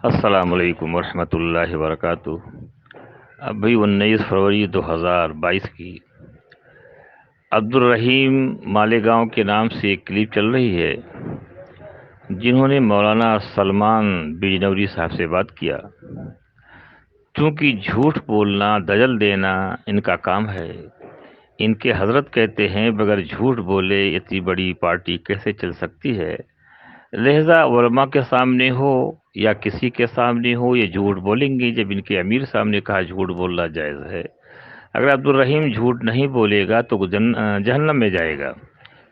السلام علیکم ورحمۃ اللہ وبرکاتہ۔ ابھی 19 فروری 2022 کی عبد الرحیم مالیگاؤں کے نام سے ایک کلپ چل رہی ہے، جنہوں نے مولانا سلمان بجنوری صاحب سے بات کیا۔ چونکہ جھوٹ بولنا، دجل دینا ان کا کام ہے، ان کے حضرت کہتے ہیں بغیر جھوٹ بولے اتنی بڑی پارٹی کیسے چل سکتی ہے؟ لہذا علماء کے سامنے ہو یا کسی کے سامنے ہو یہ جھوٹ بولیں گے۔ جب ان کے امیر سامنے کہا جھوٹ بولنا جائز ہے، اگر عبد الرحیم جھوٹ نہیں بولے گا تو جہنم میں جائے گا،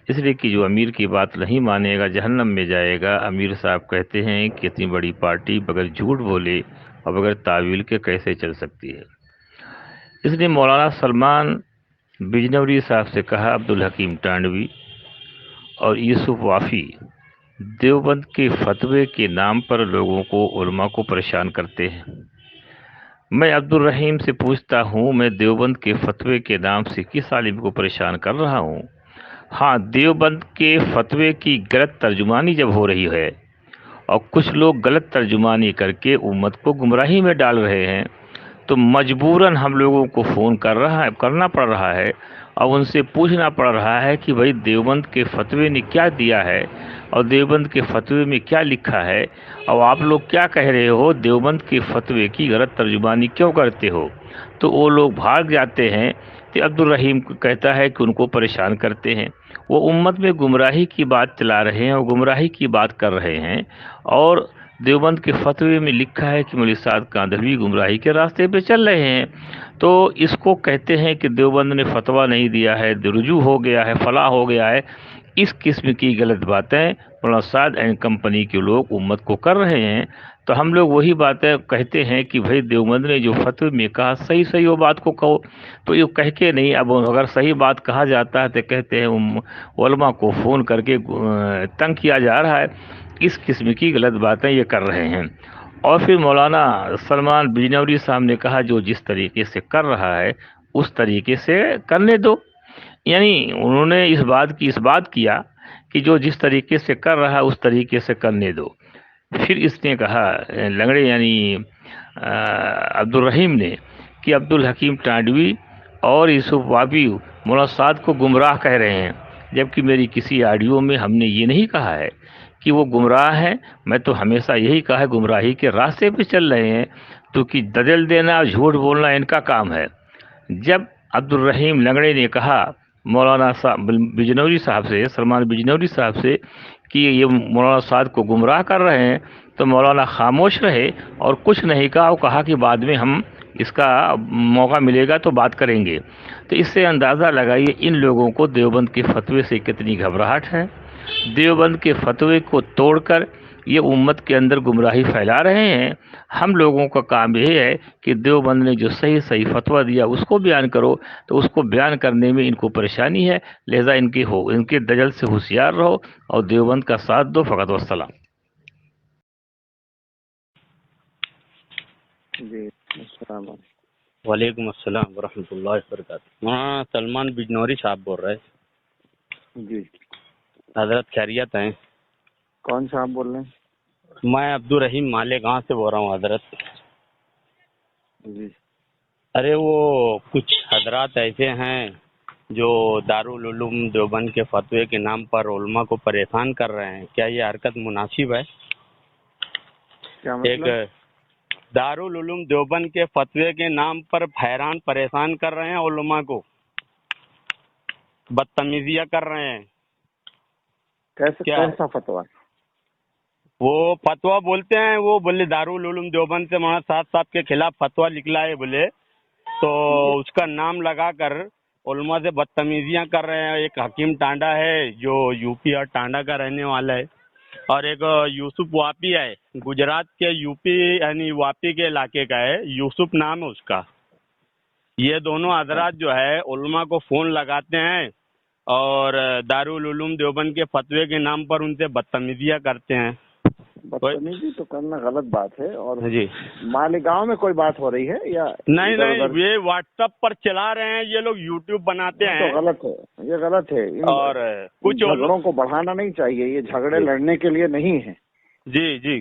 اس لیے کہ جو امیر کی بات نہیں مانے گا جہنم میں جائے گا۔ امیر صاحب کہتے ہیں کہ اتنی بڑی پارٹی بغیر جھوٹ بولے اور بغیر تعویل کے کیسے چل سکتی ہے؟ اس لیے مولانا سلمان بجنوری صاحب سے کہا عبدالحکیم ٹانڈوی اور یوسف وافی دیوبند کے فتوے کے نام پر لوگوں کو، علماء کو پریشان کرتے ہیں۔ میں عبد الرحیم سے پوچھتا ہوں، میں دیوبند کے فتوے کے نام سے کس عالم کو پریشان کر رہا ہوں؟ ہاں، دیوبند کے فتوے کی غلط ترجمانی جب ہو رہی ہے اور کچھ لوگ غلط ترجمانی کر کے امت کو گمراہی میں ڈال رہے ہیں، تو مجبوراً ہم لوگوں کو فون کرنا پڑ رہا ہے اور ان سے پوچھنا پڑ رہا ہے کہ بھائی دیوبند کے فتوے نے کیا دیا ہے اور دیوبند کے فتوے میں کیا لکھا ہے، اور آپ لوگ کیا کہہ رہے ہو، دیوبند کے فتوے کی غلط ترجمانی کیوں کرتے ہو؟ تو وہ لوگ بھاگ جاتے ہیں کہ عبد الرحیم کہتا ہے کہ ان کو پریشان کرتے ہیں۔ وہ امت میں گمراہی کی بات چلا رہے ہیں اور گمراہی کی بات کر رہے ہیں، اور دیوبند کے فتوے میں لکھا ہے کہ مولوی سعد کاندھلوی گمراہی کے راستے پہ چل رہے ہیں۔ تو اس کو کہتے ہیں کہ دیوبند نے فتویٰ نہیں دیا ہے، رجوع ہو گیا ہے، فلاح ہو گیا ہے۔ اس قسم کی غلط باتیں مولانا سعد اینڈ کمپنی کے لوگ امت کو کر رہے ہیں۔ تو ہم لوگ وہی باتیں کہتے ہیں کہ بھائی دیوبند نے جو فتوے میں کہا صحیح وہ بات کو کہو، تو یہ کہہ کے نہیں۔ اب اگر صحیح بات کہا جاتا ہے تو کہتے ہیں علماء کو فون کر کے تنگ کیا جا رہا ہے۔ اس قسم کی غلط باتیں یہ کر رہے ہیں۔ اور پھر مولانا سلمان بجنوری صاحب نے کہا جو جس طریقے سے کر رہا ہے اس طریقے سے کرنے دو، یعنی انہوں نے اس بات کیا کہ جو جس طریقے سے کر رہا ہے اس طریقے سے کرنے دو۔ پھر اس نے کہا لنگڑے یعنی عبد الرحیم نے کہ عبدالحکیم ٹانڈوی اور یوسف وابی مولانا سعد کو گمراہ کہہ رہے ہیں، جبکہ میری کسی آڈیو میں ہم نے یہ نہیں کہا ہے کہ وہ گمراہ ہیں۔ میں تو ہمیشہ یہی کہا ہے گمراہی کے راستے پہ چل رہے ہیں، تو کہ دجل دینا اور جھوٹ بولنا ان کا کام ہے۔ جب عبد الرحیم لنگڑے نے کہا مولانا بجنوری صاحب سے، سلمان بجنوری صاحب سے، کہ یہ مولانا سعد کو گمراہ کر رہے ہیں، تو مولانا خاموش رہے اور کچھ نہیں کہا، اور کہا کہ بعد میں ہم اس کا موقع ملے گا تو بات کریں گے۔ تو اس سے اندازہ لگائیے ان لوگوں کو دیوبند کے فتوے سے کتنی گھبراہٹ ہے۔ دیوبند کے فتوے کو توڑ کر یہ امت کے اندر گمراہی پھیلا رہے ہیں۔ ہم لوگوں کا کام یہ ہے کہ دیوبند نے جو صحیح فتویٰ دیا اس کو بیان کرو، تو اس کو بیان کرنے میں ان کو پریشانی ہے، لہذا ان کے دجل سے ہوشیار رہو اور دیوبند کا ساتھ دو، فقط والسلام۔ جی السلام علیکم۔ وعلیکم السلام ورحمۃ اللہ وبرکاتہ۔ ہاں، سلمان بجنوری صاحب بول رہے ہیں؟ جی حضرت خیریت ہیں؟ کون صاحب بول رہے ہیں؟ میں عبد الرحیم مالیگاؤں سے بول رہا ہوں حضرت۔ جی ارے وہ کچھ حضرات ایسے ہیں جو دارالعلوم دیوبند کے فتوے کے نام پر علماء کو پریشان کر رہے ہیں، کیا یہ حرکت مناسب ہے؟ کیا ایک مطلب؟ دارالعلوم دیوبند کے فتوے کے نام پر حیران پریشان کر رہے ہیں، علماء کو بدتمیزیاں کر رہے ہیں۔ کیسا فتویٰ؟ وہ فتویٰ بولتے ہیں، وہ بولے دارالعلوم دیوبند سے مولانا سعد صاحب کے خلاف فتویٰ نکلا ہے بولے، تو اس کا نام لگا کر علماء سے بدتمیزیاں کر رہے ہیں۔ ایک حکیم ٹانڈا ہے جو یو پی اور ٹانڈا کا رہنے والا ہے، اور ایک یوسف واپی ہے گجرات کے، یو پی یعنی واپی کے علاقے کا ہے، یوسف نام ہے اس کا۔ یہ دونوں حضرات جو ہے علماء کو فون لگاتے ہیں اور دارالعلوم دیوبند کے فتوے کے نام پر ان سے بدتمیزیاں کرتے ہیں۔ بدتمیزی تو کرنا غلط بات ہے۔ اور جی مالیگاؤں میں کوئی بات ہو رہی ہے یا نہیں، یہ واٹس ایپ پر چلا رہے ہیں، یہ لوگ یوٹیوب بناتے ہیں۔ تو غلط ہے، یہ غلط ہے۔ اور کچھ جھگڑوں کو بڑھانا نہیں چاہیے، یہ جھگڑے لڑنے کے لیے نہیں ہے۔ جی